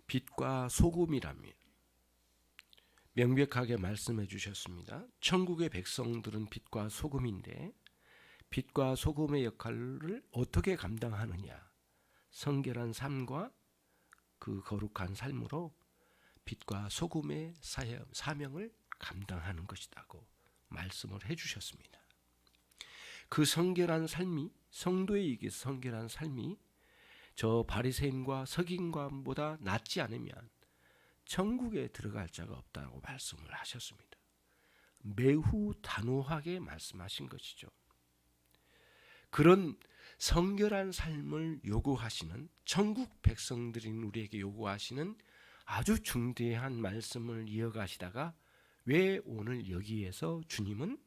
빛과 소금이라며 명백하게 말씀해 주셨습니다. 천국의 백성들은 빛과 소금인데 빛과 소금의 역할을 어떻게 감당하느냐? 성결한 삶과 그 거룩한 삶으로 빛과 소금의 사명을 감당하는 것이라고 말씀을 해주셨습니다. 그 성결한 삶이, 성도에게 성결한 삶이 저 바리새인과 서기관보다 낫지 않으면 천국에 들어갈 자가 없다고 말씀을 하셨습니다. 매우 단호하게 말씀하신 것이죠. 그런 성결한 삶을 요구하시는, 천국 백성들인 우리에게 요구하시는 아주 중대한 말씀을 이어가시다가 왜 오늘 여기에서 주님은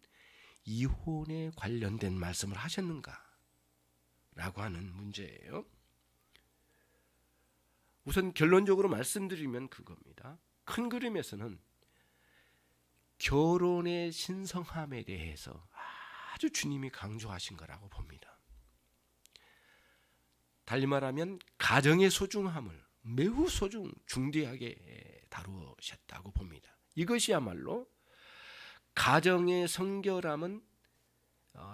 이혼에 관련된 말씀을 하셨는가 라고 하는 문제예요. 우선 결론적으로 말씀드리면 그겁니다. 큰 그림에서는 결혼의 신성함에 대해서 아주 주님이 강조하신 거라고 봅니다. 달리 말하면 가정의 소중함을 매우 중대하게 다루셨다고 봅니다. 이것이야말로 가정의 성결함은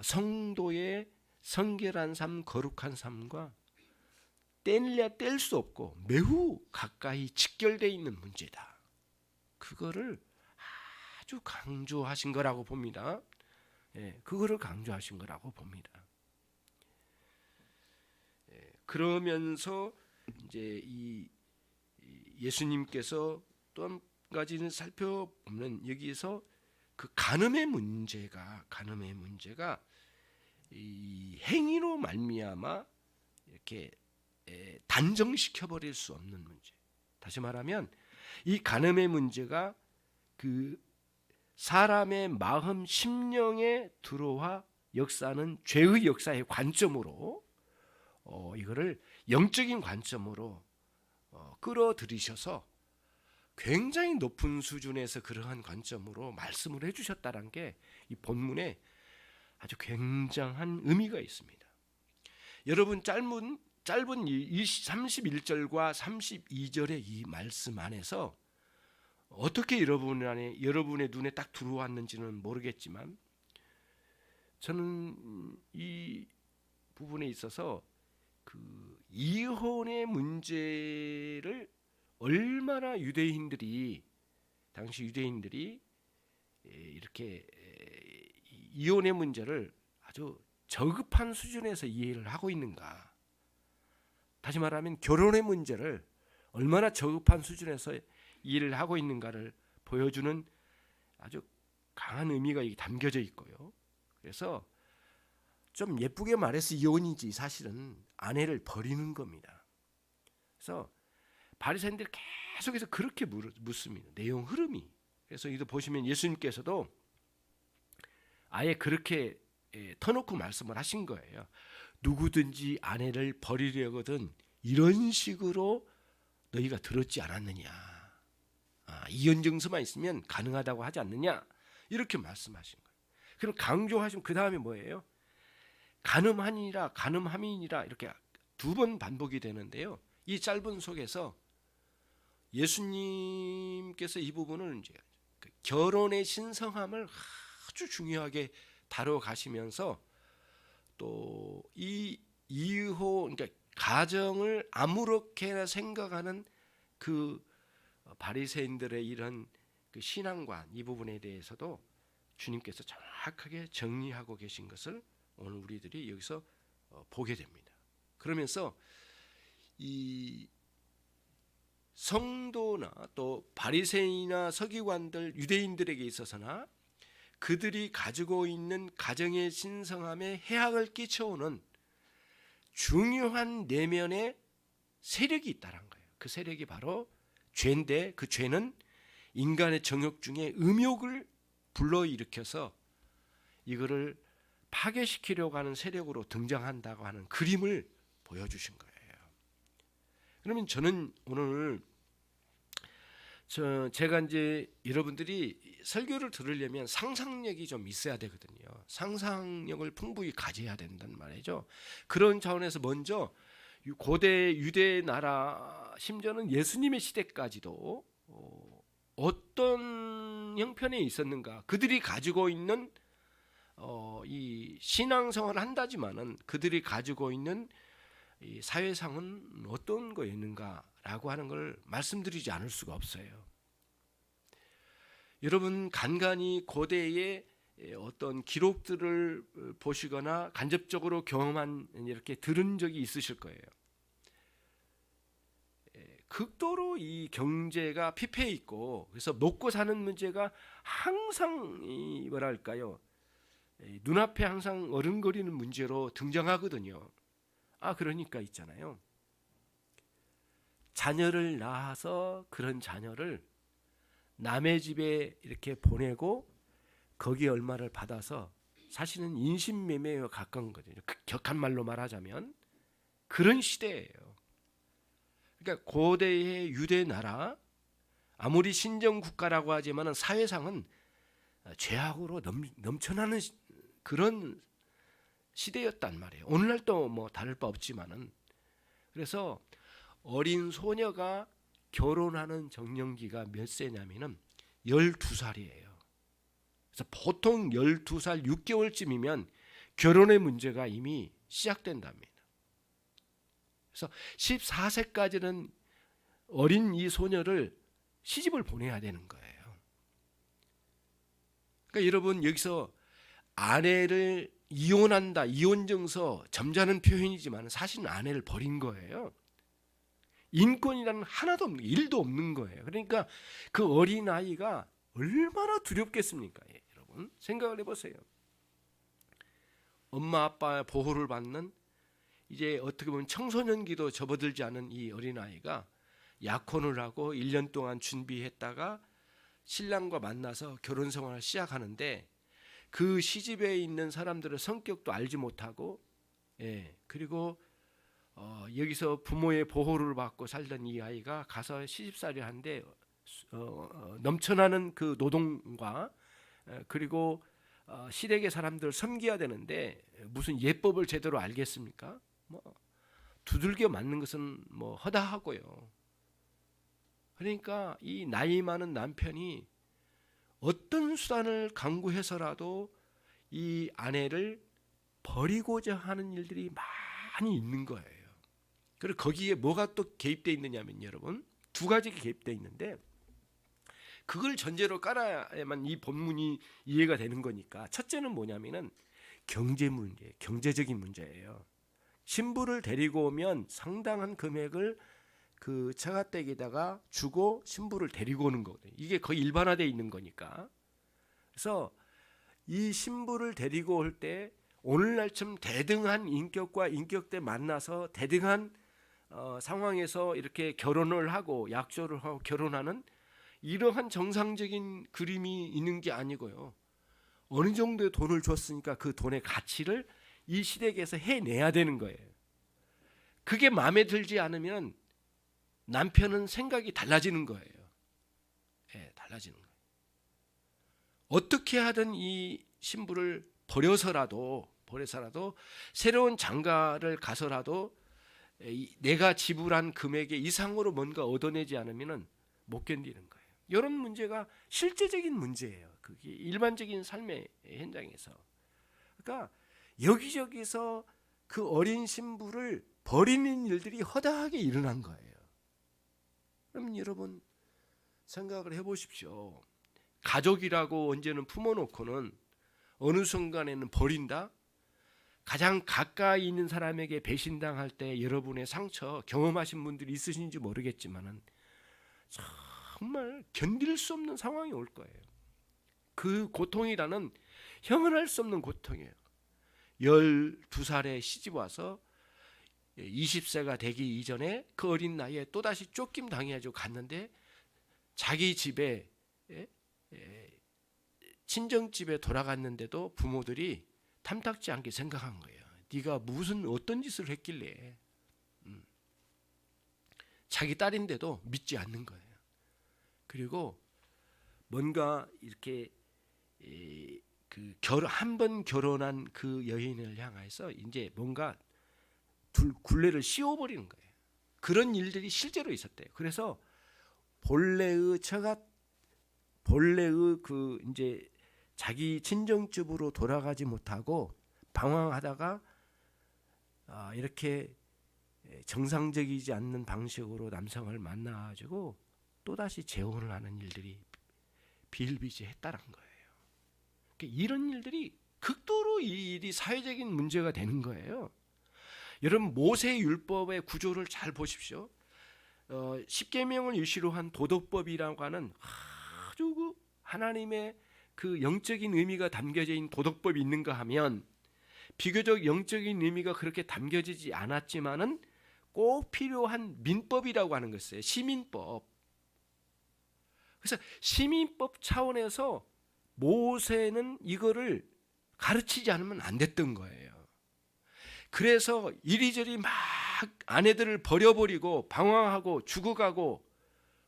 성도의 성결한 삶, 거룩한 삶과 떼려야 뗄 수 없고 매우 가까이 직결되어 있는 문제다. 그거를 아주 강조하신 거라고 봅니다. 그거를 강조하신 거라고 봅니다. 그러면서 이제 이 예수님께서 또 한 가지는 살펴보면 여기에서 그 간음의 문제가 이 행위로 말미암아 이렇게 단정시켜 버릴 수 없는 문제. 다시 말하면 이 간음의 문제가 그 사람의 마음 심령에 들어와 역사는 죄의 역사의 관점으로 이거를 영적인 관점으로 끌어들이셔서 굉장히 높은 수준에서 그러한 관점으로 말씀을 해주셨다는 게 이 본문에 아주 굉장한 의미가 있습니다. 여러분 짧은 31절과 32절의 이 말씀 안에서 어떻게 여러분의 눈에 딱 들어왔는지는 모르겠지만 저는 이 부분에 있어서 그 이혼의 문제를 얼마나 당시 유대인들이 이렇게 이혼의 문제를 아주 저급한 수준에서 이해를 하고 있는가. 다시 말하면 결혼의 문제를 얼마나 저급한 수준에서 이해를 하고 있는가를 보여주는 아주 강한 의미가 담겨져 있고요. 그래서 좀 예쁘게 말해서 이혼이지 사실은 아내를 버리는 겁니다. 그래서 바리새인들이 계속해서 그렇게 묻습니다. 내용 흐름이. 그래서 이도 보시면 예수님께서도 아예 그렇게 터놓고 말씀을 하신 거예요. 누구든지 아내를 버리려거든 이런 식으로 너희가 들었지 않았느냐. 이혼 증서만 있으면 가능하다고 하지 않느냐. 이렇게 말씀하신 거예요. 그럼 강조하시면 그 다음에 뭐예요? 간음함이니라 이렇게 두 번 반복이 되는데요. 이 짧은 속에서 예수님께서 이 부분을 이제 결혼의 신성함을 아주 중요하게 다뤄가시면서 또 이 그러니까 가정을 아무렇게나 생각하는 그 바리새인들의 이런 그 신앙관 이 부분에 대해서도 주님께서 정확하게 정리하고 계신 것을 오늘 우리들이 여기서 보게 됩니다. 그러면서 이 성도나 또 바리새인이나 서기관들 유대인들에게 있어서나 그들이 가지고 있는 가정의 신성함에 해악을 끼쳐오는 중요한 내면의 세력이 있다는 거예요. 그 세력이 바로 죄인데 그 죄는 인간의 정욕 중에 음욕을 불러일으켜서 이거를 파괴시키려고 하는 세력으로 등장한다고 하는 그림을 보여주신 거예요. 그러면 저는 오늘 제가 이제 여러분들이 설교를 들으려면 상상력이 좀 있어야 되거든요. 상상력을 풍부히 가져야 된단 말이죠. 그런 차원에서 먼저 고대 유대 나라 심지어는 예수님의 시대까지도 어떤 형편에 있었는가? 그들이 가지고 있는 이 신앙생활을 한다지만은 그들이 가지고 있는 이 사회상은 어떤 거였는가라고 하는 걸 말씀드리지 않을 수가 없어요. 여러분 간간히 고대의 어떤 기록들을 보시거나 간접적으로 경험한 이렇게 들은 적이 있으실 거예요. 극도로 이 경제가 피폐해 있고 그래서 먹고 사는 문제가 항상 뭐랄까요? 눈앞에 항상 어른거리는 문제로 등장하거든요. 그러니까 있잖아요. 자녀를 낳아서 그런 자녀를 남의 집에 이렇게 보내고 거기에 얼마를 받아서 사실은 인신매매와 가까운 거죠. 격한 말로 말하자면 그런 시대예요. 그러니까 고대의 유대 나라 아무리 신정 국가라고 하지만 사회상은 죄악으로 넘쳐나는 그런 시대였단 말이에요. 오늘날도 뭐 다를 바 없지만은 그래서 어린 소녀가 결혼하는 정년기가 몇 세냐면은 12살이에요. 그래서 보통 12살 6개월쯤이면 결혼의 문제가 이미 시작된답니다. 그래서 14세까지는 어린 이 소녀를 시집을 보내야 되는 거예요. 그러니까 여러분 여기서 아내를 이혼한다, 이혼증서 점잖은 표현이지만 사실은 아내를 버린 거예요. 인권이라는 하나도 없는, 일도 없는 거예요. 그러니까 그 어린아이가 얼마나 두렵겠습니까? 여러분 생각을 해보세요. 엄마 아빠의 보호를 받는 이제 어떻게 보면 청소년기도 접어들지 않은 이 어린아이가 약혼을 하고 1년 동안 준비했다가 신랑과 만나서 결혼 생활을 시작하는데 그 시집에 있는 사람들의 성격도 알지 못하고 그리고 여기서 부모의 보호를 받고 살던 이 아이가 가서 시집살이 하는데 넘쳐나는 그 노동과 그리고 시댁의 사람들을 섬겨야 되는데 무슨 예법을 제대로 알겠습니까? 뭐 두들겨 맞는 것은 뭐 허다하고요. 그러니까 이 나이 많은 남편이 어떤 수단을 강구해서라도 이 아내를 버리고자 하는 일들이 많이 있는 거예요. 그리고 거기에 뭐가 또 개입되어 있느냐면 여러분 두 가지가 개입되어 있는데 그걸 전제로 깔아야만 이 본문이 이해가 되는 거니까 첫째는 뭐냐면은 경제 문제, 경제적인 문제예요. 신부를 데리고 오면 상당한 금액을 그 처가댁에다가 주고 신부를 데리고 오는 거거든요. 이게 거의 일반화되어 있는 거니까. 그래서 이 신부를 데리고 올 때 오늘날처럼 대등한 인격과 인격대 만나서 대등한 상황에서 이렇게 결혼을 하고 약조를 하고 결혼하는 이러한 정상적인 그림이 있는 게 아니고요. 어느 정도의 돈을 줬으니까 그 돈의 가치를 이 시댁에서 해내야 되는 거예요. 그게 마음에 들지 않으면 남편은 생각이 달라지는 거예요. 달라지는 거예요. 어떻게 하든 이 신부를 버려서라도 새로운 장가를 가서라도 내가 지불한 금액의 이상으로 뭔가 얻어내지 않으면 못 견디는 거예요. 이런 문제가 실제적인 문제예요. 그게 일반적인 삶의 현장에서. 그러니까 여기저기서 그 어린 신부를 버리는 일들이 허다하게 일어난 거예요. 그러면 여러분 생각을 해보십시오. 가족이라고 언제는 품어놓고는 어느 순간에는 버린다? 가장 가까이 있는 사람에게 배신당할 때 여러분의 상처 경험하신 분들이 있으신지 모르겠지만은 정말 견딜 수 없는 상황이 올 거예요. 그 고통이라는 형언할 수 없는 고통이에요. 12살에 시집 와서 20세가 되기 이전에 그 어린 나이에 또다시 쫓김 당해가지고 갔는데 자기 집에 친정집에 돌아갔는데도 부모들이 탐탁지 않게 생각한 거예요. 네가 무슨 어떤 짓을 했길래 자기 딸인데도 믿지 않는 거예요. 그리고 뭔가 이렇게 한 번 결혼한 그 여인을 향해서 이제 뭔가 굴레를 씌워버리는 거예요. 그런 일들이 실제로 있었대요. 그래서 본래의 그 이제 자기 친정집으로 돌아가지 못하고 방황하다가 이렇게 정상적이지 않는 방식으로 남성을 만나가지고 또다시 재혼을 하는 일들이 비일비재했다는 거예요. 그러니까 이런 일들이 극도로 이 일이 사회적인 문제가 되는 거예요. 여러분 모세 율법의 구조를 잘 보십시오. 십계명을 유시로 한 도덕법이라고 하는 아주 그 하나님의 그 영적인 의미가 담겨져 있는 도덕법이 있는가 하면 비교적 영적인 의미가 그렇게 담겨지지 않았지만은 꼭 필요한 민법이라고 하는 것이에요. 시민법. 그래서 시민법 차원에서 모세는 이거를 가르치지 않으면 안 됐던 거예요. 그래서 이리저리 막 아내들을 버려버리고 방황하고 죽어가고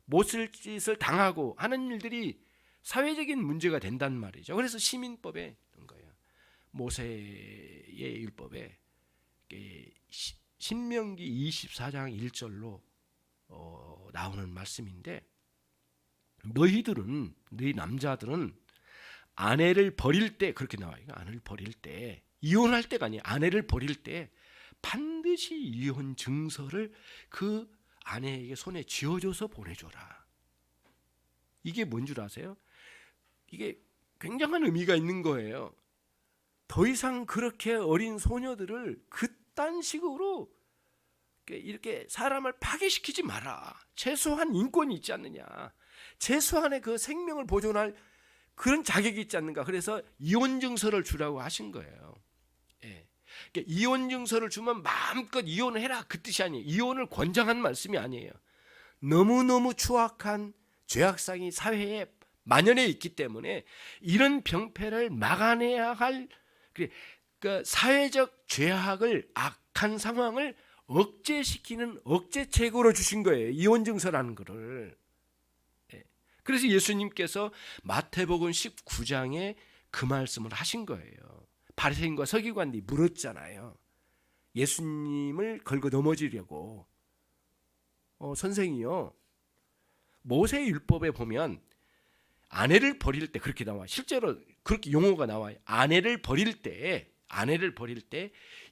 못쓸 짓을 당하고 하는 일들이 사회적인 문제가 된단 말이죠. 그래서 시민법에 있는 거예요. 모세의 율법에 신명기 24장 1절로 나오는 말씀인데 너희 남자들은 아내를 버릴 때 그렇게 나와요. 아내를 버릴 때 이혼할 때가 아니에요. 아내를 버릴 때 반드시 이혼 증서를 그 아내에게 손에 쥐어줘서 보내줘라. 이게 뭔 줄 아세요? 이게 굉장한 의미가 있는 거예요. 더 이상 그렇게 어린 소녀들을 그딴 식으로 이렇게 사람을 파괴시키지 마라. 최소한 인권이 있지 않느냐. 최소한의 그 생명을 보존할 그런 자격이 있지 않는가. 그래서 이혼 증서를 주라고 하신 거예요. 예. 그러니까 이혼 증서를 주면 마음껏 이혼해라 그 뜻이 아니에요. 이혼을 권장한 말씀이 아니에요. 너무너무 추악한 죄악상이 사회에 만연해 있기 때문에 이런 병폐를 막아내야 할 그 사회적 죄악을 악한 상황을 억제시키는 억제책으로 주신 거예요. 이혼 증서라는 거를. 그래서 예수님께서 마태복음 19장에 그 말씀을 하신 거예요. 바리새인과 서기관들이 물었잖아요. 예수님을 걸고 넘어지려고 선생이요. 모세 율법에 보면 아내를 버릴 때 그렇게 나와. 실제로 그렇게 용어가 나와요. 아내를 버릴 때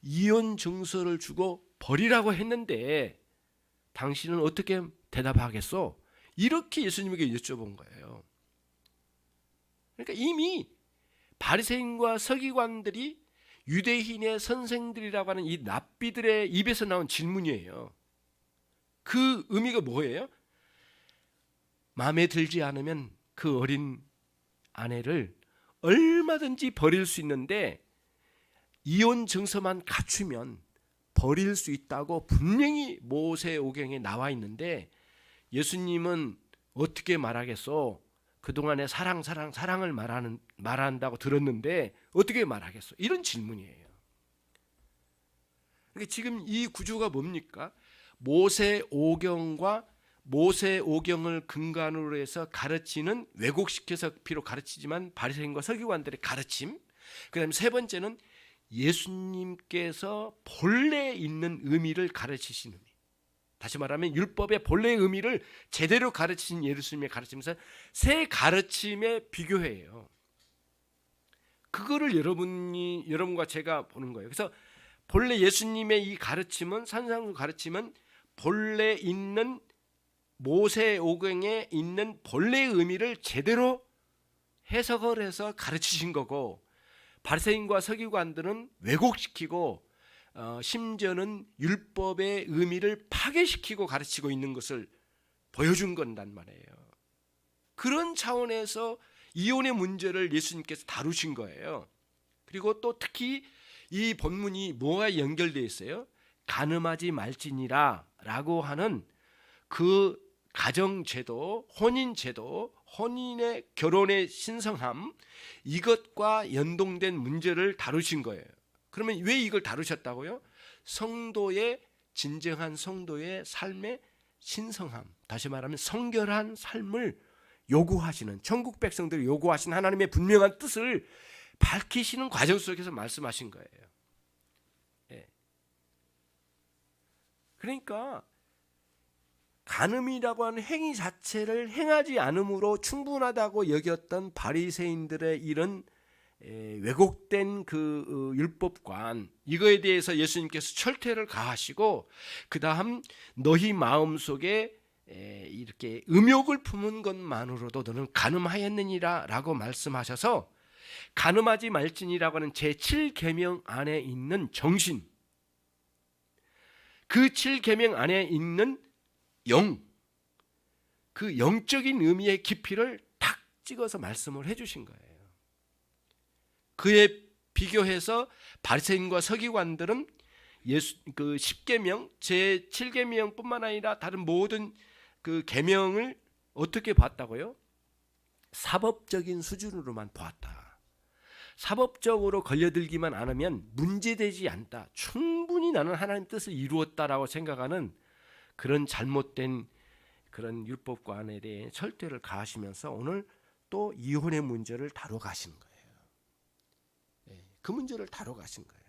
이혼 증서를 주고 버리라고 했는데 당신은 어떻게 대답하겠소? 이렇게 예수님에게 여쭤본 거예요. 그러니까 이미 바리새인과 서기관들이 유대인의 선생들이라고 하는 이 랍비들의 입에서 나온 질문이에요. 그 의미가 뭐예요? 마음에 들지 않으면 그 어린 아내를 얼마든지 버릴 수 있는데 이혼 증서만 갖추면 버릴 수 있다고 분명히 모세오경에 나와 있는데 예수님은 어떻게 말하겠소? 그동안에 사랑을 말한다고 들었는데 어떻게 말하겠소? 이런 질문이에요. 그러니까 지금 이 구조가 뭡니까? 모세오경과 모세오경을 근간으로 해서 가르치는 왜곡시켜서 비록 가르치지만 바리새인과 서기관들의 가르침. 그다음에 세 번째는 예수님께서 본래 있는 의미를 가르치시는 의미. 다시 말하면 율법의 본래의 의미를 제대로 가르치신 예수님의 가르치면서 새 가르침에 비교해요. 그거를 여러분과 제가 보는 거예요. 그래서 본래 예수님의 이 가르침은 산상수 가르침은 본래 있는 모세오경에 있는 본래의 의미를 제대로 해석을 해서 가르치신 거고 바리새인과 서기관들은 왜곡시키고 심지어는 율법의 의미를 파괴시키고 가르치고 있는 것을 보여준 건단 말이에요. 그런 차원에서 이혼의 문제를 예수님께서 다루신 거예요. 그리고 또 특히 이 본문이 뭐가 연결되어 있어요? 간음하지 말지니라 라고 하는 그 가정제도, 혼인제도, 혼인의 결혼의 신성함 이것과 연동된 문제를 다루신 거예요. 그러면 왜 이걸 다루셨다고요? 성도의 진정한 성도의 삶의 신성함, 다시 말하면 성결한 삶을 요구하시는 천국 백성들이 요구하신 하나님의 분명한 뜻을 밝히시는 과정 속에서 말씀하신 거예요. 예. 그러니까 간음이라고 하는 행위 자체를 행하지 않음으로 충분하다고 여겼던 바리새인들의 이런 왜곡된 그 율법관, 이거에 대해서 예수님께서 철퇴를 가하시고, 그 다음 너희 마음속에 이렇게 음욕을 품은 것만으로도 너는 간음하였느니라 라고 말씀하셔서, 간음하지 말지니라고 하는 제7계명 안에 있는 정신, 그 7계명 안에 있는 영, 그 영적인 의미의 깊이를 탁 찍어서 말씀을 해주신 거예요. 그에 비교해서 바리새인과 서기관들은 예수 그 10계명, 제 7계명뿐만 아니라 다른 모든 그 계명을 어떻게 봤다고요? 사법적인 수준으로만 보았다. 사법적으로 걸려들기만 않으면 문제되지 않다. 충분히 나는 하나님 뜻을 이루었다라고 생각하는 그런 잘못된 그런 율법관에 대해 철퇴를 가하시면서 오늘 또 이혼의 문제를 다뤄가시는 거예요. 그 문제를 다뤄가신 거예요.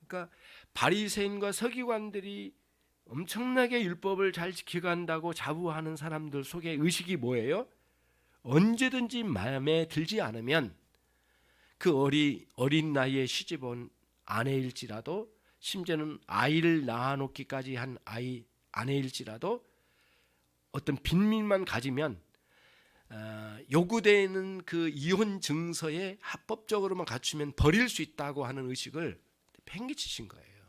그러니까 바리새인과 서기관들이 엄청나게 율법을 잘 지켜간다고 자부하는 사람들 속에 의식이 뭐예요? 언제든지 마음에 들지 않으면 그 어린 나이에 시집온 아내일지라도, 심지어는 아이를 낳아놓기까지 한 아내일지라도 어떤 빈민만 가지면 요구되는 그 이혼 증서에 합법적으로만 갖추면 버릴 수 있다고 하는 의식을 팽개치신 거예요.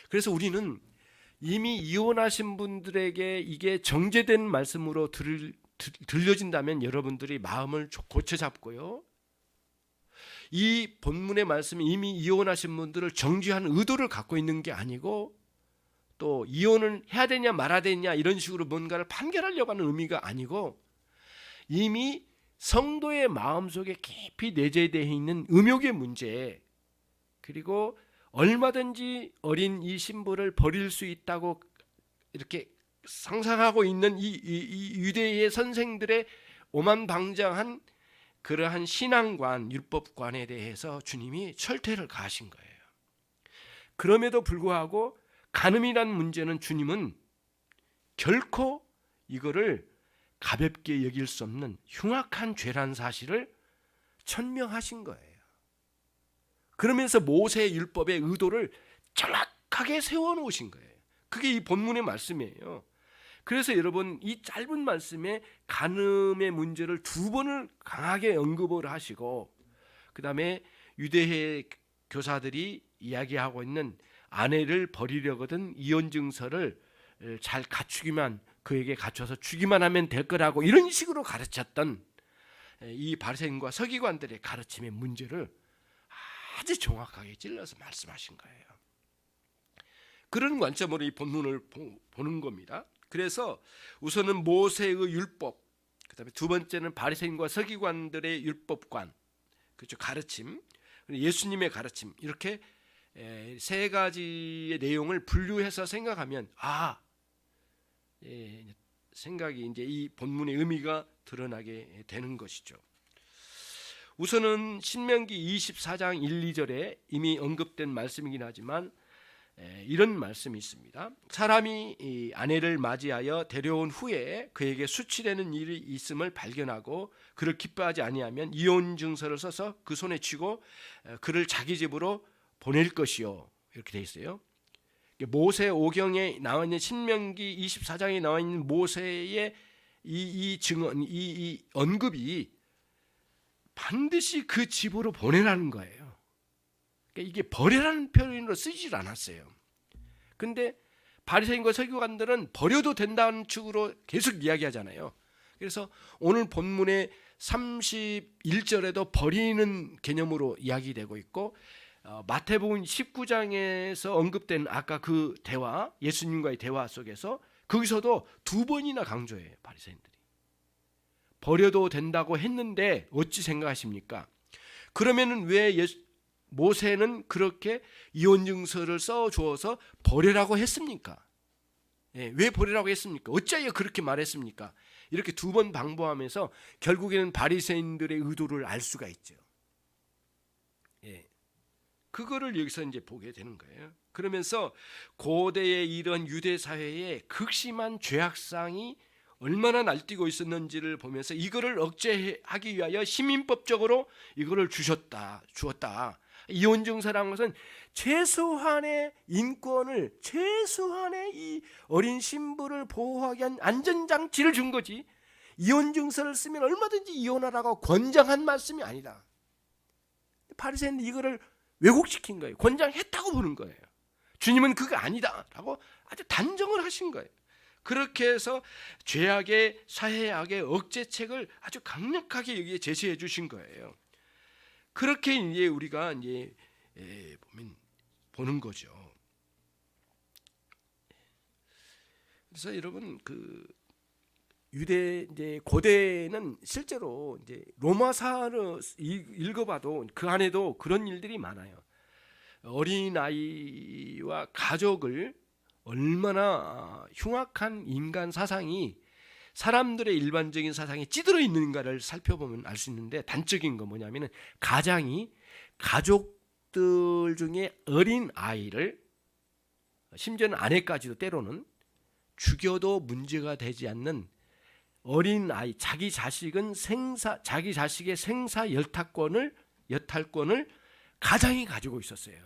그래서 우리는 이미 이혼하신 분들에게 이게 정제된 말씀으로 들려진다면 여러분들이 마음을 고쳐 잡고요, 이 본문의 말씀이 이미 이혼하신 분들을 정죄하는 의도를 갖고 있는 게 아니고, 또 이혼을 해야 되냐 말아야 되냐 이런 식으로 뭔가를 판결하려고 하는 의미가 아니고, 이미 성도의 마음속에 깊이 내재되어 있는 음욕의 문제, 그리고 얼마든지 어린 이 신부를 버릴 수 있다고 이렇게 상상하고 있는 이 유대의 선생들의 오만방장한 그러한 신앙관, 율법관에 대해서 주님이 철퇴를 가하신 거예요. 그럼에도 불구하고 간음이란 문제는 주님은 결코 이거를 가볍게 여길 수 없는 흉악한 죄란 사실을 천명하신 거예요. 그러면서 모세의 율법의 의도를 정확하게 세워놓으신 거예요. 그게 이 본문의 말씀이에요. 그래서 여러분, 이 짧은 말씀에 간음의 문제를 2번을 강하게 언급을 하시고, 그 다음에 유대의 교사들이 이야기하고 있는 아내를 버리려거든 이혼 증서를 잘 갖추기만, 그에게 갖춰서 주기만 하면 될 거라고 이런 식으로 가르쳤던 이 바리새인과 서기관들의 가르침의 문제를 아주 정확하게 찔러서 말씀하신 거예요. 그런 관점으로 이 본문을 보는 겁니다. 그래서 우선은 모세의 율법, 그다음에 두 번째는 바리새인과 서기관들의 율법관, 그렇죠, 가르침, 예수님의 가르침, 이렇게 세 가지의 내용을 분류해서 생각하면 생각이 이제 이 본문의 의미가 드러나게 되는 것이죠. 우선은 신명기 24장 1, 2절에 이미 언급된 말씀이긴 하지만 이런 말씀이 있습니다. 사람이 이 아내를 맞이하여 데려온 후에 그에게 수치되는 일이 있음을 발견하고 그를 기뻐하지 아니하면 이혼 증서를 써서 그 손에 쥐고 그를 자기 집으로 보낼 것이요, 이렇게 돼 있어요. 모세 오경에 나와 있는 신명기 24장에 나와 있는 모세의 이 증언, 이 언급이 반드시 그 집으로 보내라는 거예요. 그러니까 이게 버려라는 표현으로 쓰질 않았어요. 근데 바리새인과 서기관들은 버려도 된다는 축으로 계속 이야기하잖아요. 그래서 오늘 본문의 31절에도 버리는 개념으로 이야기되고 있고, 마태복음 19장에서 언급된 아까 그 대화, 예수님과의 대화 속에서 거기서도 2번이나 강조해요. 바리새인들이 버려도 된다고 했는데 어찌 생각하십니까? 그러면은 왜 모세는 그렇게 이혼 증서를 써 주어서 버리라고 했습니까? 왜 버리라고 했습니까? 어찌하여 그렇게 말했습니까? 이렇게 2번 방법하면서 결국에는 바리새인들의 의도를 알 수가 있죠. 그거를 여기서 이제 보게 되는 거예요. 그러면서 고대의 이런 유대 사회의 극심한 죄악상이 얼마나 날뛰고 있었는지를 보면서 이거를 억제하기 위하여 시민법적으로 이거를 주었다. 이혼 증서라는 것은 최소한의 인권을, 최소한의 이 어린 신부를 보호하기 위한 안전장치를 준 거지, 이혼 증서를 쓰면 얼마든지 이혼하라고 권장한 말씀이 아니다. 바리새인은 이거를 왜곡시킨 거예요. 권장했다고 보는 거예요. 주님은 그거 아니다라고 아주 단정을 하신 거예요. 그렇게 해서 죄악의, 사회악의 억제책을 아주 강력하게 여기에 제시해 주신 거예요. 그렇게 이제 우리가 이제 보는 거죠. 그래서 여러분, 그 유대 이제 고대는 실제로 이제 로마사를 읽어봐도 그 안에도 그런 일들이 많아요. 어린 아이와 가족을 얼마나 흉악한 인간 사상이, 사람들의 일반적인 사상이 찌들어 있는가를 살펴보면 알 수 있는데, 단적인 거 뭐냐면은 가장이 가족들 중에 어린 아이를, 심지어는 아내까지도 때로는 죽여도 문제가 되지 않는 어린 아이, 자기 자식의 생사 여탈권을 가장이 가지고 있었어요.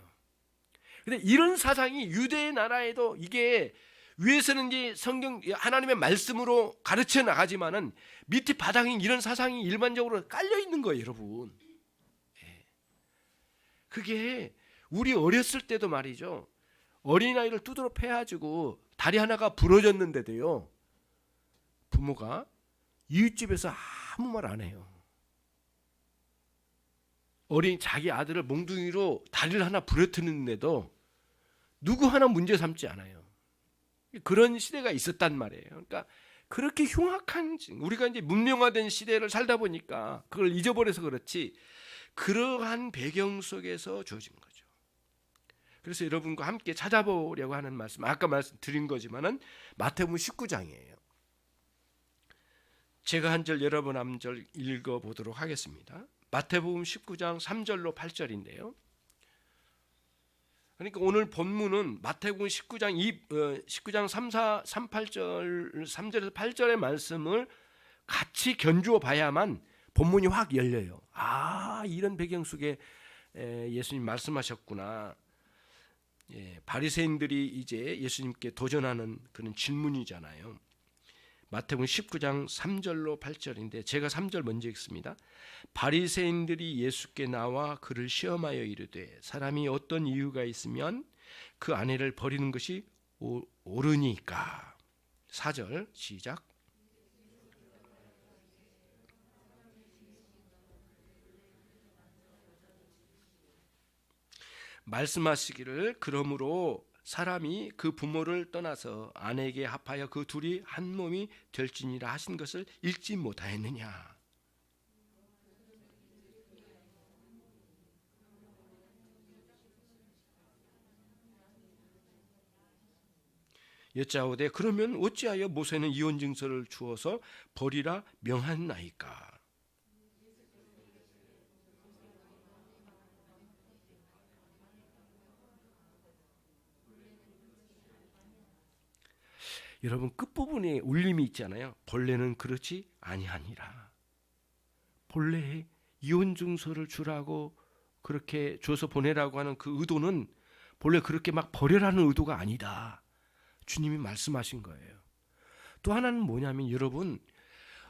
그런데 이런 사상이 유대 나라에도, 이게 위에서는 이제 성경 하나님의 말씀으로 가르쳐 나가지만은 밑에 바닥에 이런 사상이 일반적으로 깔려 있는 거예요, 여러분. 그게 우리 어렸을 때도 말이죠. 어린아이를 두드러 패가지고 다리 하나가 부러졌는데도요, 부모가 이웃집에서 아무 말 안 해요. 어린 자기 아들을 몽둥이로 다리를 하나 부러뜨리는데도 누구 하나 문제 삼지 않아요. 그런 시대가 있었단 말이에요. 그러니까 그렇게 흉악한, 우리가 이제 문명화된 시대를 살다 보니까 그걸 잊어버려서 그렇지, 그러한 배경 속에서 주어진 거죠. 그래서 여러분과 함께 찾아보려고 하는 말씀, 아까 말씀드린 거지만은 마태복음 19장이에요. 제가 한 절, 여러분 한 절 읽어보도록 하겠습니다. 마태복음 19장 3절로 8절인데요. 그러니까 오늘 본문은 마태복음 19장 3절에서 8절의 말씀을 같이 견주어 봐야만 본문이 확 열려요. 아, 이런 배경 속에 예수님 말씀하셨구나. 바리새인들이 이제 예수님께 도전하는 그런 질문이잖아요. 마태복음 19장 3절로 8절인데 제가 3절 먼저 읽습니다. 바리새인들이 예수께 나와 그를 시험하여 이르되 사람이 어떤 이유가 있으면 그 아내를 버리는 것이 옳으니까. 4절 시작. 말씀하시기를 그러므로 사람이 그 부모를 떠나서 아내에게 합하여 그 둘이 한 몸이 될지니라 하신 것을 읽지 못하였느냐. 여짜오되 그러면 어찌하여 모세는 이혼 증서를 주어서 버리라 명하나이까. 여러분, 끝부분에 울림이 있잖아요. 본래는 그렇지 아니하니라. 본래 이혼 증서를 주라고 그렇게 줘서 보내라고 하는 그 의도는 본래 그렇게 막 버려라는 의도가 아니다. 주님이 말씀하신 거예요. 또 하나는 뭐냐면, 여러분,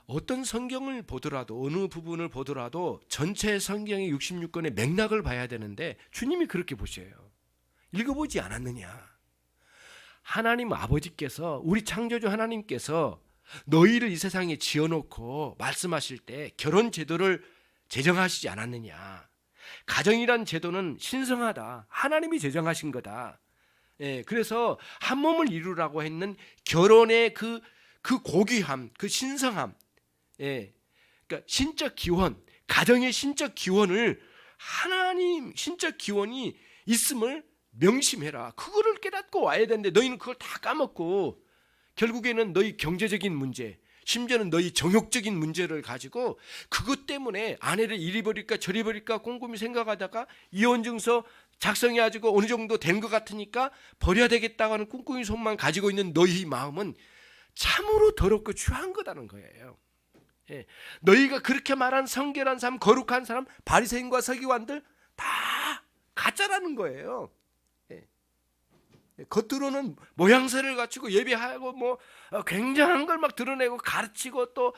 어떤 성경을 보더라도, 어느 부분을 보더라도 전체 성경의 66권의 맥락을 봐야 되는데 주님이 그렇게 보셔요. 읽어보지 않았느냐. 하나님 아버지께서, 우리 창조주 하나님께서 너희를 이 세상에 지어놓고 말씀하실 때 결혼 제도를 제정하시지 않았느냐. 가정이란 제도는 신성하다. 하나님이 제정하신 거다. 그래서 한 몸을 이루라고 했는 결혼의 그 고귀함, 그 신성함, 그러니까 신적 기원, 가정의 신적 기원을, 하나님 신적 기원이 있음을 명심해라. 그거를 깨닫고 와야 되는데 너희는 그걸 다 까먹고 결국에는 너희 경제적인 문제, 심지어는 너희 정욕적인 문제를 가지고 그것 때문에 아내를 이리 버릴까 저리 버릴까 꼼꼼히 생각하다가 이혼 증서 작성해가지고 어느 정도 된 것 같으니까 버려야 되겠다고 하는 꿍꿍이 속만 가지고 있는 너희 마음은 참으로 더럽고 추한 거다는 거예요. 예. 너희가 그렇게 말한 성결한 사람, 거룩한 사람, 바리새인과 서기관들 다 가짜라는 거예요. 예. 겉으로는 모양새를 갖추고 예배하고 뭐 굉장한 걸 막 드러내고 가르치고 또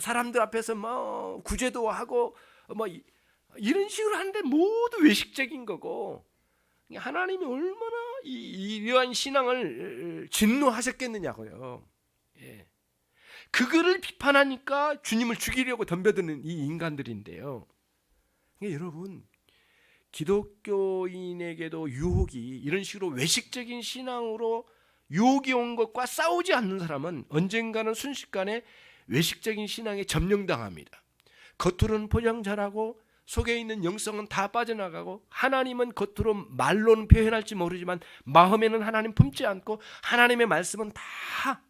사람들 앞에서 뭐 구제도 하고 뭐 이런 식으로 하는데 모두 외식적인 거고, 하나님이 얼마나 이러한 신앙을 진노하셨겠느냐고요. 예. 그거를 비판하니까 주님을 죽이려고 덤벼드는 이 인간들인데요. 그러니까 여러분, 기독교인에게도 유혹이 이런 식으로 외식적인 신앙으로 유혹이 온 것과 싸우지 않는 사람은 언젠가는 순식간에 외식적인 신앙에 점령당합니다. 겉으로는 포장 잘하고 속에 있는 영성은 다 빠져나가고, 하나님은 겉으로 말로는 표현할지 모르지만 마음에는 하나님 품지 않고, 하나님의 말씀은 다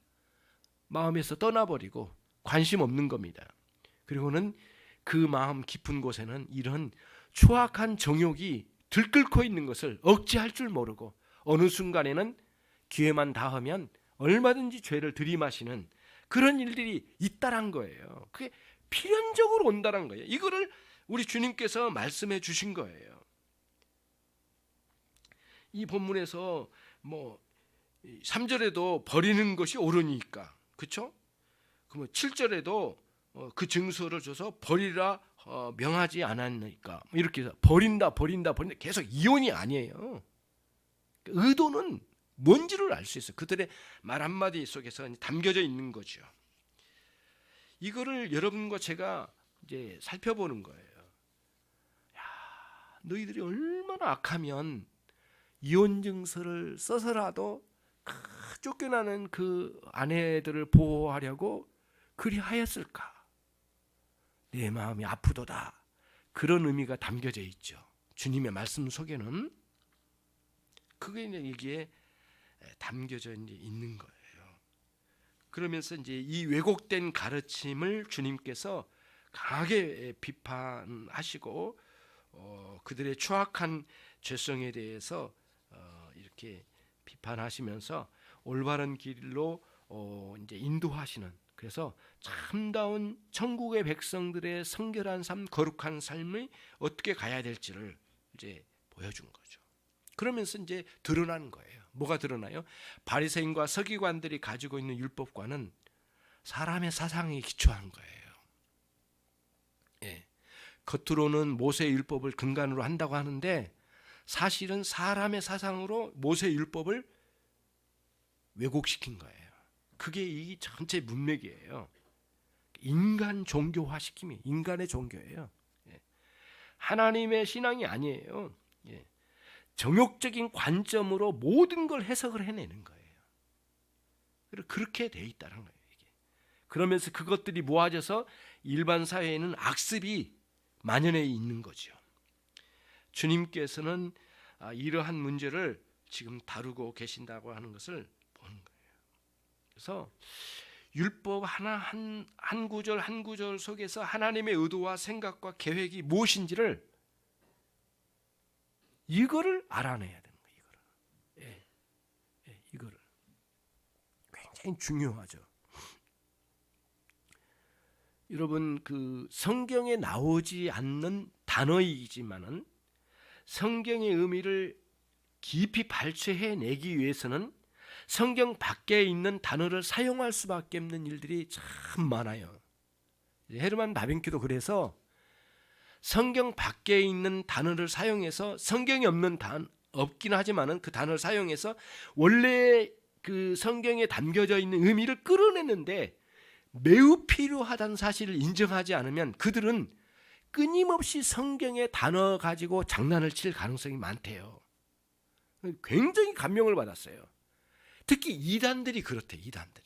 마음에서 떠나버리고 관심 없는 겁니다. 그리고는 그 마음 깊은 곳에는 이런 추악한 정욕이 들끓고 있는 것을 억제할 줄 모르고, 어느 순간에는 기회만 닿으면 얼마든지 죄를 들이마시는 그런 일들이 있다란 거예요. 그게 필연적으로 온다란 거예요. 이거를 우리 주님께서 말씀해 주신 거예요. 이 본문에서 뭐 3절에도 버리는 것이 옳으니까, 그렇죠? 그러면 7절에도 그 증서를 줘서 버리라 명하지 않았니까, 이렇게 해서 버린다 계속 이혼이 아니에요. 의도는 뭔지를 알 수 있어요. 그들의 말 한마디 속에서 담겨져 있는 거죠. 이거를 여러분과 제가 이제 살펴보는 거예요. 야, 너희들이 얼마나 악하면 이혼 증서를 써서라도 쫓겨나는 그 아내들을 보호하려고 그리 하였을까? 내 마음이 아프도다. 그런 의미가 담겨져 있죠. 주님의 말씀 속에는 그게 여기에 담겨져 있는 거예요. 그러면서 이제 이 왜곡된 가르침을 주님께서 강하게 비판하시고 그들의 추악한 죄성에 대해서 이렇게 비판하시면서 올바른 길로 이제 인도하시는, 그래서 참다운 천국의 백성들의 성결한 삶, 거룩한 삶이 어떻게 가야 될지를 이제 보여준 거죠. 그러면서 이제 드러나는 거예요. 뭐가 드러나요? 바리새인과 서기관들이 가지고 있는 율법과는 사람의 사상에 기초한 거예요. 예. 겉으로는 모세의 율법을 근간으로 한다고 하는데 사실은 사람의 사상으로 모세의 율법을 왜곡시킨 거예요. 그게 이 전체 문맥이에요. 인간 종교화 시킴이 인간의 종교예요. 예. 하나님의 신앙이 아니에요. 예. 정욕적인 관점으로 모든 걸 해석을 해내는 거예요. 그렇게 돼 있다는 거예요. 이게. 그러면서 그것들이 모아져서 일반 사회에는 악습이 만연해 있는 거죠. 주님께서는 이러한 문제를 지금 다루고 계신다고 하는 것을 보는 거예요. 그래서 율법 하나 한 구절 한 구절 속에서 하나님의 의도와 생각과 계획이 무엇인지를 이거를 알아내야 되는 거예요. 이거를. 예, 이거를 굉장히 중요하죠. 여러분, 그 성경에 나오지 않는 단어이지만은 성경의 의미를 깊이 발췌해내기 위해서는 성경 밖에 있는 단어를 사용할 수밖에 없는 일들이 참 많아요. 헤르만 바빙큐도 그래서 성경 밖에 있는 단어를 사용해서 성경이 없긴 하지만은 그 단어를 사용해서 원래 그 성경에 담겨져 있는 의미를 끌어내는데 매우 필요하다는 사실을 인정하지 않으면 그들은 끊임없이 성경의 단어 가지고 장난을 칠 가능성이 많대요. 굉장히 감명을 받았어요. 특히 이단들이 그렇대. 이단들이.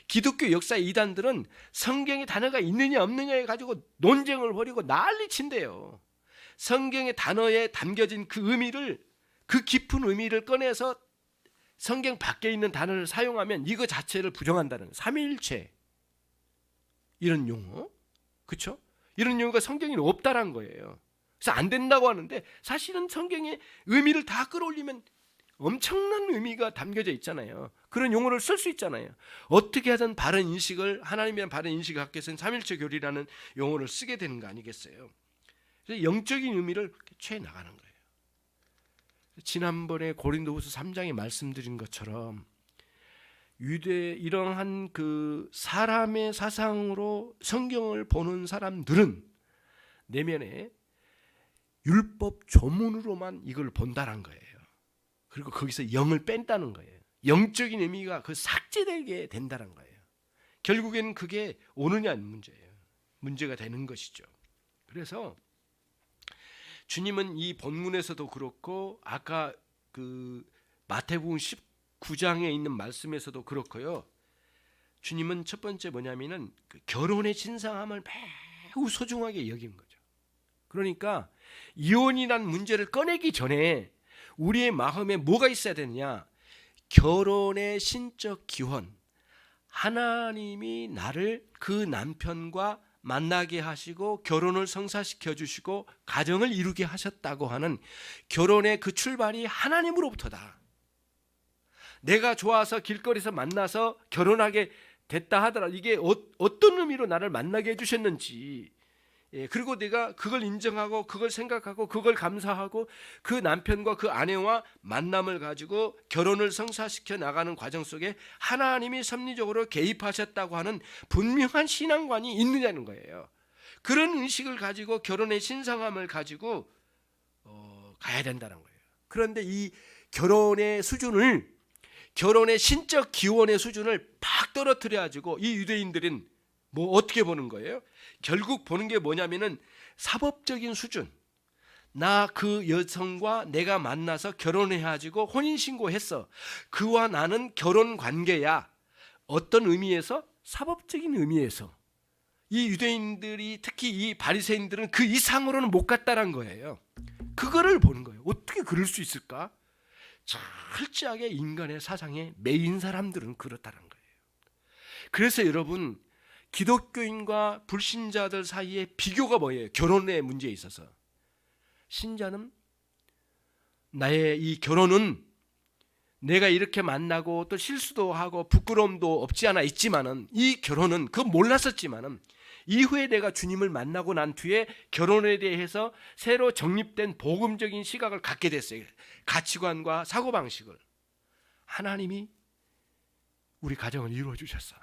기독교 역사의 이단들은 성경에 단어가 있느냐 없느냐에 가지고 논쟁을 벌이고 난리친대요. 성경의 단어에 담겨진 그 의미를, 그 깊은 의미를 꺼내서 성경 밖에 있는 단어를 사용하면 이거 자체를 부정한다는, 삼위일체 이런 용어, 그렇죠? 이런 용어가 성경에는 없다란 거예요. 그래서 안 된다고 하는데 사실은 성경의 의미를 다 끌어올리면 엄청난 의미가 담겨져 있잖아요. 그런 용어를 쓸 수 있잖아요. 어떻게 하든 바른 인식을 하나님에 대한 바른 인식을 갖기 위해서는 삼일체 교리라는 용어를 쓰게 되는 거 아니겠어요? 그래서 영적인 의미를 취해 나가는 거예요. 지난번에 고린도후서 3장에 말씀드린 것처럼 유대 이러한 그 사람의 사상으로 성경을 보는 사람들은 내면에 율법 조문으로만 이걸 본다는 거예요. 그리고 거기서 영을 뺀다는 거예요. 영적인 의미가 그 삭제되게 된다는 거예요. 결국에는 그게 오느냐는 문제예요. 문제가 되는 것이죠. 그래서 주님은 이 본문에서도 그렇고 아까 그 마태복음 19장에 있는 말씀에서도 그렇고요. 주님은 첫 번째 뭐냐면은 그 결혼의 진상함을 매우 소중하게 여긴 거죠. 그러니까 이혼이란 문제를 꺼내기 전에 우리의 마음에 뭐가 있어야 되느냐? 결혼의 신적 기원. 하나님이 나를 그 남편과 만나게 하시고 결혼을 성사시켜 주시고 가정을 이루게 하셨다고 하는 결혼의 그 출발이 하나님으로부터다. 내가 좋아서 길거리에서 만나서 결혼하게 됐다 하더라도 이게 어떤 의미로 나를 만나게 해주셨는지, 그리고 내가 그걸 인정하고 그걸 생각하고 그걸 감사하고 그 남편과 그 아내와 만남을 가지고 결혼을 성사시켜 나가는 과정 속에 하나님이 섭리적으로 개입하셨다고 하는 분명한 신앙관이 있느냐는 거예요. 그런 의식을 가지고 결혼의 신성함을 가지고 가야 된다는 거예요. 그런데 이 결혼의 수준을, 결혼의 신적 기원의 수준을 팍 떨어뜨려 가지고 이 유대인들은 뭐 어떻게 보는 거예요? 결국 보는 게 뭐냐면은 사법적인 수준. 나 그 여성과 내가 만나서 결혼해가지고 혼인신고했어. 그와 나는 결혼 관계야. 어떤 의미에서? 사법적인 의미에서. 이 유대인들이, 특히 이 바리새인들은 그 이상으로는 못 갔다는 거예요. 그거를 보는 거예요. 어떻게 그럴 수 있을까? 철저하게 인간의 사상에 매인 사람들은 그렇다는 거예요. 그래서 여러분, 기독교인과 불신자들 사이에 비교가 뭐예요? 결혼의 문제에 있어서 신자는 나의 이 결혼은 내가 이렇게 만나고 또 실수도 하고 부끄러움도 없지 않아 있지만은, 이 결혼은 그거 몰랐었지만은 이후에 내가 주님을 만나고 난 뒤에 결혼에 대해서 새로 정립된 복음적인 시각을 갖게 됐어요. 가치관과 사고방식을. 하나님이 우리 가정을 이루어 주셨어.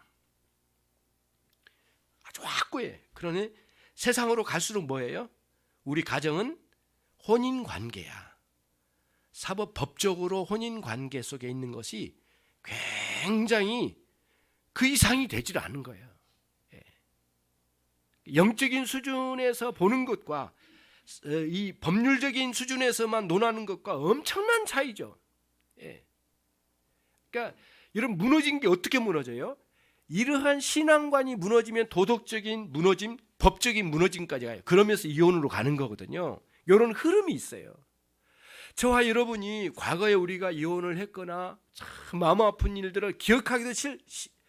아주 확고해. 그러니 세상으로 갈수록 뭐예요? 우리 가정은 혼인관계야. 사법 법적으로 혼인관계 속에 있는 것이 굉장히 그 이상이 되질 않은 거예요. 영적인 수준에서 보는 것과 이 법률적인 수준에서만 논하는 것과 엄청난 차이죠. 그러니까 여러분, 무너진 게 어떻게 무너져요? 이러한 신앙관이 무너지면 도덕적인 무너짐, 법적인 무너짐까지 가요. 그러면서 이혼으로 가는 거거든요. 이런 흐름이 있어요. 저와 여러분이 과거에 우리가 이혼을 했거나 참 마음 아픈 일들을 기억하기도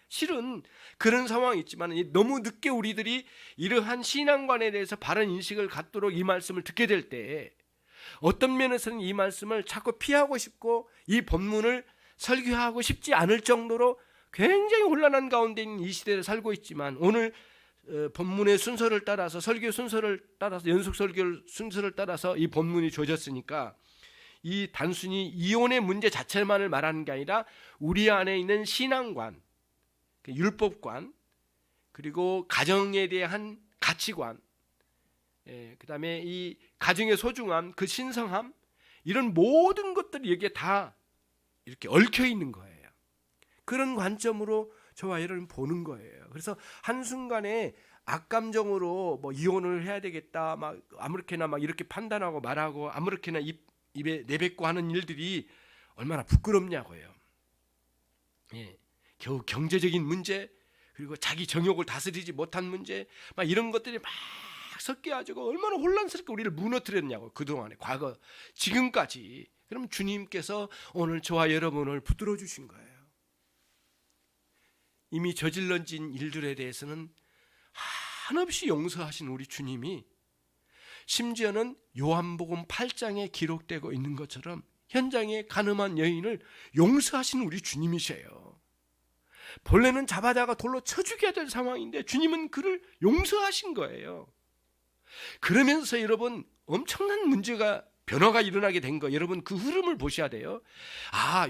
싫은 그런 상황이 있지만, 너무 늦게 우리들이 이러한 신앙관에 대해서 바른 인식을 갖도록 이 말씀을 듣게 될 때 어떤 면에서는 이 말씀을 자꾸 피하고 싶고 이 본문을 설교하고 싶지 않을 정도로 굉장히 혼란한 가운데 있는 이 시대를 살고 있지만, 오늘 본문의 순서를 따라서, 설교 순서를 따라서, 연속 설교 순서를 따라서 이 본문이 주어졌으니까 이 단순히 이혼의 문제 자체만을 말하는 게 아니라 우리 안에 있는 신앙관, 율법관, 그리고 가정에 대한 가치관, 그 다음에 이 가정의 소중함, 그 신성함, 이런 모든 것들이 여기에 다 이렇게 얽혀 있는 거예요. 그런 관점으로 저와 여러분 보는 거예요. 그래서 한순간에 악감정으로 뭐 이혼을 해야 되겠다, 막 아무렇게나 막 이렇게 판단하고 말하고 아무렇게나 입에 내뱉고 하는 일들이 얼마나 부끄럽냐고요. 겨우 경제적인 문제, 그리고 자기 정욕을 다스리지 못한 문제, 막 이런 것들이 막 섞여가지고 얼마나 혼란스럽게 우리를 무너뜨렸냐고, 그동안에, 과거, 지금까지. 그럼 주님께서 오늘 저와 여러분을 붙들어 주신 거예요. 이미 저질러진 일들에 대해서는 한없이 용서하신 우리 주님이 심지어는 요한복음 8장에 기록되고 있는 것처럼 현장의 가늠한 여인을 용서하신 우리 주님이세요. 본래는 잡아다가 돌로 쳐 죽여야 될 상황인데 주님은 그를 용서하신 거예요. 그러면서 여러분 엄청난 문제가 변화가 일어나게 된 거, 여러분 그 흐름을 보셔야 돼요.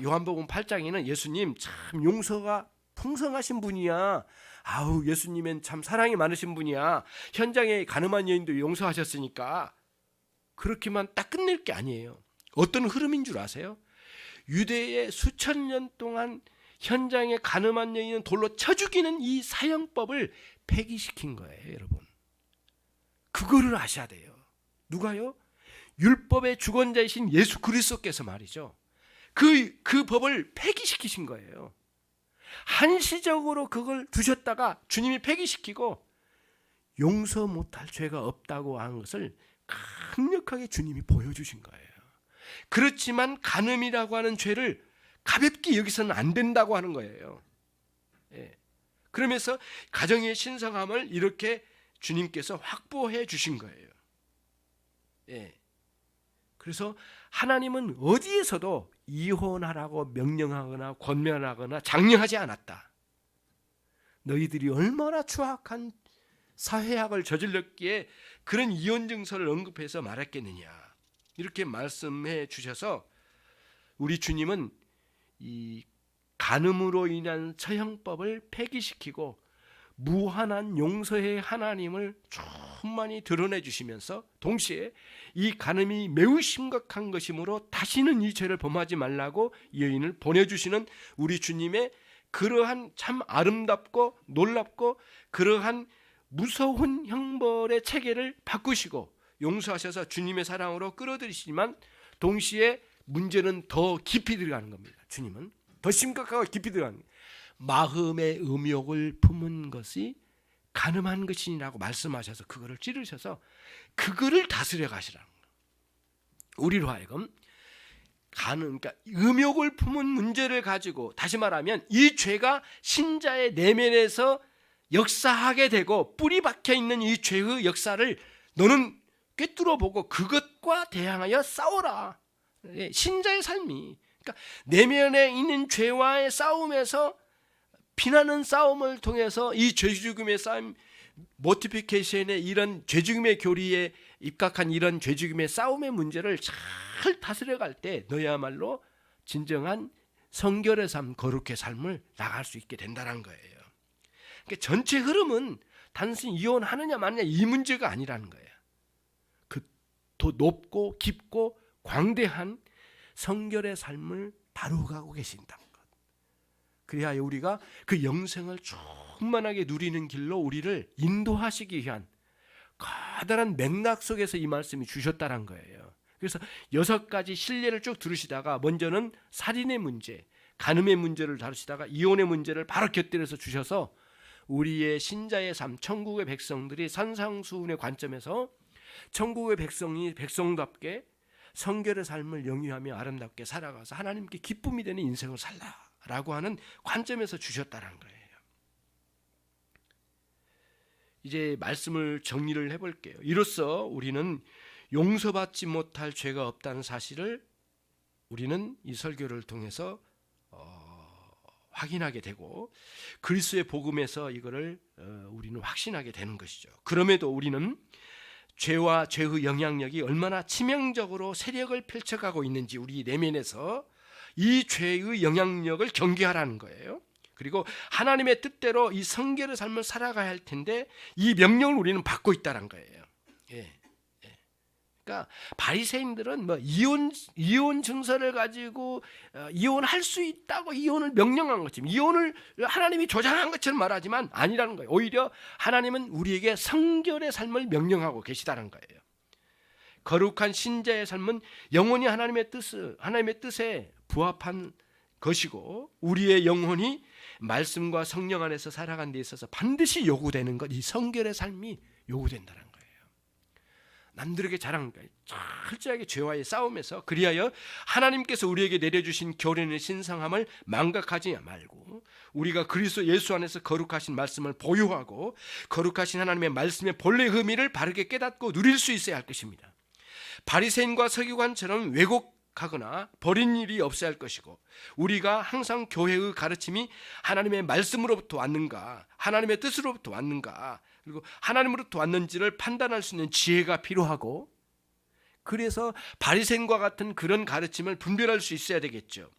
요한복음 8장에는 예수님 참 용서가 풍성하신 분이야. 예수님은 참 사랑이 많으신 분이야. 현장에 가늠한 여인도 용서하셨으니까 그렇게만 딱 끝낼 게 아니에요. 어떤 흐름인 줄 아세요? 유대의 수천 년 동안 현장에 가늠한 여인은 돌로 쳐 죽이는 이 사형법을 폐기시킨 거예요, 여러분. 그거를 아셔야 돼요. 누가요? 율법의 주권자이신 예수 그리스도께서 말이죠. 그 법을 폐기시키신 거예요. 한시적으로 그걸 두셨다가 주님이 폐기시키고 용서 못할 죄가 없다고 한 것을 강력하게 주님이 보여주신 거예요. 그렇지만 간음이라고 하는 죄를 가볍게 여기서는 안 된다고 하는 거예요. 그러면서 가정의 신성함을 이렇게 주님께서 확보해 주신 거예요. 그래서 하나님은 어디에서도 이혼하라고 명령하거나 권면하거나 장려하지 않았다. 너희들이 얼마나 추악한 사회학을 저질렀기에 그런 이혼 증서를 언급해서 말했겠느냐, 이렇게 말씀해 주셔서 우리 주님은 이 간음으로 인한 처형법을 폐기시키고 무한한 용서의 하나님을 충만히 드러내 주시면서 동시에 이 간음이 매우 심각한 것이므로 다시는 이 죄를 범하지 말라고 여인을 보내주시는 우리 주님의 그러한 참 아름답고 놀랍고 그러한 무서운 형벌의 체계를 바꾸시고 용서하셔서 주님의 사랑으로 끌어들이시지만 동시에 문제는 더 깊이 들어가는 겁니다. 주님은 더 심각하고 깊이 들어가는 거예요. 마음의 음욕을 품은 것이 간음한 것이라고 말씀하셔서 그거를 찌르셔서 그거를 다스려 가시라는 거예요. 우리로 하여금 그러니까 음욕을 품은 문제를 가지고, 다시 말하면 이 죄가 신자의 내면에서 역사하게 되고 뿌리 박혀 있는 이 죄의 역사를 너는 꿰뚫어 보고 그것과 대항하여 싸워라. 신자의 삶이, 그러니까 내면에 있는 죄와의 싸움에서 피나는 싸움을 통해서 이 죄죽음의 싸움, 모티피케이션의 이런 죄죽음의 교리에 입각한 이런 죄죽음의 싸움의 문제를 잘 다스려갈 때 너야말로 진정한 성결의 삶, 거룩의 삶을 나갈 수 있게 된다는 거예요. 그러니까 전체 흐름은 단순히 이혼하느냐 마느냐 이 문제가 아니라는 거예요. 그 더 높고 깊고 광대한 성결의 삶을 다루고 계신다는 것. 그래야 우리가 그 영생을 충만하게 누리는 길로 우리를 인도하시기 위한 커다란 맥락 속에서 이 말씀이 주셨다는 거예요. 그래서 6가지 실례를 쭉 들으시다가 먼저는 살인의 문제, 간음의 문제를 다루시다가 이혼의 문제를 바로 곁들여서 주셔서 우리의 신자의 삶, 천국의 백성들이 산상수훈의 관점에서 천국의 백성이 백성답게 성결의 삶을 영위하며 아름답게 살아가서 하나님께 기쁨이 되는 인생을 살라라고 하는 관점에서 주셨다는 거예요. 이제 말씀을 정리를 해볼게요. 이로써 우리는 용서받지 못할 죄가 없다는 사실을 우리는 이 설교를 통해서 확인하게 되고 그리스도의 복음에서 이거를 우리는 확신하게 되는 것이죠. 그럼에도 우리는 죄와 죄의 영향력이 얼마나 치명적으로 세력을 펼쳐가고 있는지 우리 내면에서 이 죄의 영향력을 경계하라는 거예요. 그리고 하나님의 뜻대로 이 성결의 삶을 살아가야 할 텐데 이 명령을 우리는 받고 있다는 거예요. 그러니까 바리새인들은 이혼 증서를 가지고 이혼할 수 있다고 이혼을 명령한 것처럼, 이혼을 하나님이 조장한 것처럼 말하지만 아니라는 거예요. 오히려 하나님은 우리에게 성결의 삶을 명령하고 계시다는 거예요. 거룩한 신자의 삶은 영원히 하나님의 뜻에 부합한 것이고 우리의 영혼이 말씀과 성령 안에서 살아가는 데 있어서 반드시 요구되는 것, 이 성결의 삶이 요구된다는 거예요. 남들에게 자랑한 거예요. 철저하게 죄와의 싸움에서 그리하여 하나님께서 우리에게 내려주신 교련의 신성함을 망각하지 말고 우리가 그리스도 예수 안에서 거룩하신 말씀을 보유하고 거룩하신 하나님의 말씀의 본래 의미를 바르게 깨닫고 누릴 수 있어야 할 것입니다. 바리새인과 서기관처럼 왜곡하거나 버린 일이 없어야 할 것이고, 우리가 항상 교회의 가르침이 하나님의 말씀으로부터 왔는가, 하나님의 뜻으로부터 왔는가, 그리고 하나님으로부터 왔는지를 판단할 수 있는 지혜가 필요하고, 그래서 바리새인과 같은 그런 가르침을 분별할 수 있어야 되겠죠.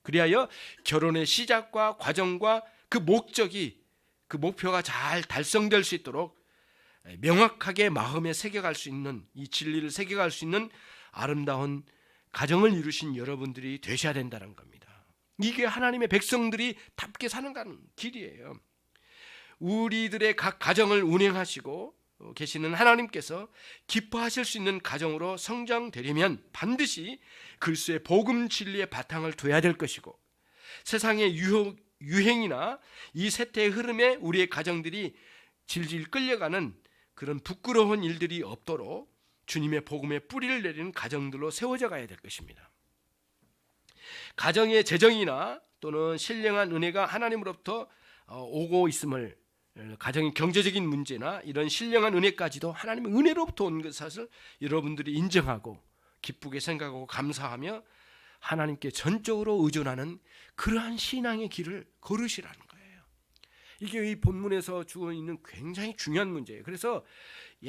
그리하여 결혼의 시작과 과정과 그 목적이, 그 목표가 잘 달성될 수 있도록 명확하게 마음에 새겨갈 수 있는, 이 진리를 새겨갈 수 있는 아름다운 가정을 이루신 여러분들이 되셔야 된다는 겁니다. 이게 하나님의 백성들이 답게 사는 길이에요. 우리들의 각 가정을 운행하시고 계시는 하나님께서 기뻐하실 수 있는 가정으로 성장되려면 반드시 그리스도의 복음 진리의 바탕을 둬야 될 것이고, 세상의 유행이나 이 세태의 흐름에 우리의 가정들이 질질 끌려가는 그런 부끄러운 일들이 없도록 주님의 복음의 뿌리를 내리는 가정들로 세워져 가야 될 것입니다. 가정의 재정이나 또는 신령한 은혜가 하나님으로부터 오고 있음을, 가정의 경제적인 문제나 이런 신령한 은혜까지도 하나님의 은혜로부터 온 것을 여러분들이 인정하고 기쁘게 생각하고 감사하며 하나님께 전적으로 의존하는 그러한 신앙의 길을 걸으시라는 거예요. 이게 이 본문에서 주어 있는 굉장히 중요한 문제예요. 그래서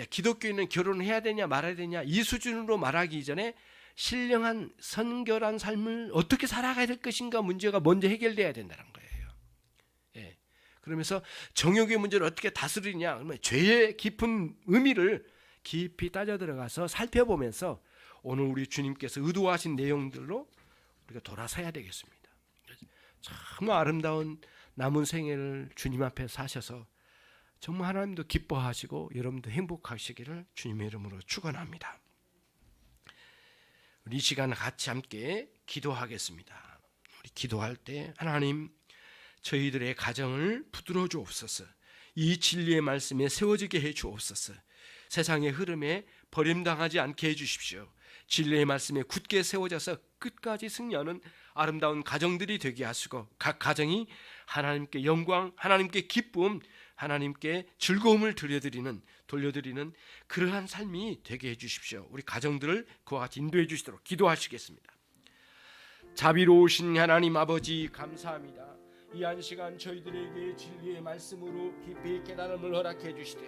기독교인은 결혼을 해야 되냐 말아야 되냐 이 수준으로 말하기 이전에 신령한 선결한 삶을 어떻게 살아가야 될 것인가 문제가 먼저 해결돼야 된다는 거예요. 그러면서 정욕의 문제를 어떻게 다스리냐, 그러면 죄의 깊은 의미를 깊이 따져 들어가서 살펴보면서 오늘 우리 주님께서 의도하신 내용들로 우리가 돌아서야 되겠습니다. 정말 아름다운 남은 생애를 주님 앞에 사셔서 정말 하나님도 기뻐하시고 여러분도 행복하시기를 주님의 이름으로 축원합니다. 우리 이 시간 같이 함께 기도하겠습니다. 우리 기도할 때 하나님, 저희들의 가정을 부드러워 주옵소서. 이 진리의 말씀에 세워지게 해 주옵소서. 세상의 흐름에 버림당하지 않게 해 주십시오. 진리의 말씀에 굳게 세워져서 끝까지 승리하는 아름다운 가정들이 되게 하시고, 각 가정이 하나님께 영광, 하나님께 기쁨, 하나님께 즐거움을 돌려드리는 그러한 삶이 되게 해 주십시오. 우리 가정들을 그와 같이 인도해 주시도록 기도하시겠습니다. 자비로우신 하나님 아버지, 감사합니다. 이 한 시간 저희들에게 진리의 말씀으로 깊이 깨달음을 허락해 주시되,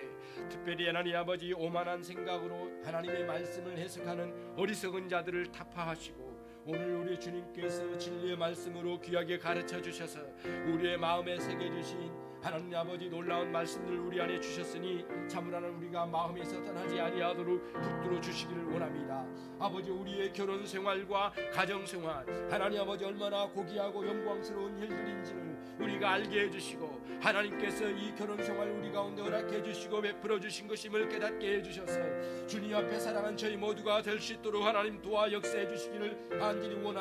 특별히 하나님 아버지 오만한 생각으로 하나님의 말씀을 해석하는 어리석은 자들을 타파하시고, 오늘 우리 주님께서 진리의 말씀으로 귀하게 가르쳐 주셔서 우리의 마음에 새겨주신 하나님 아버지 놀라운 말씀들 우리 안에 주셨으니 참으로 우리가 마음에서 떠나지 아니하도록 붙들어 주시기를 원합니다. 아버지, 우리의 결혼 생활과 가정 생활, 하나님 아버지 얼마나 고귀하고 영광스러운 일들인지를 우리가 알게 해주시고, 하나님께서 이 결혼 생활 우리 가운데 허락해 주시고 베풀어 주신 것임을 깨닫게 해주셔서 주님 앞에 사랑한 저희 모두가 될 수 있도록 하나님 도와 역사해 주시기를 간절히 원합니다.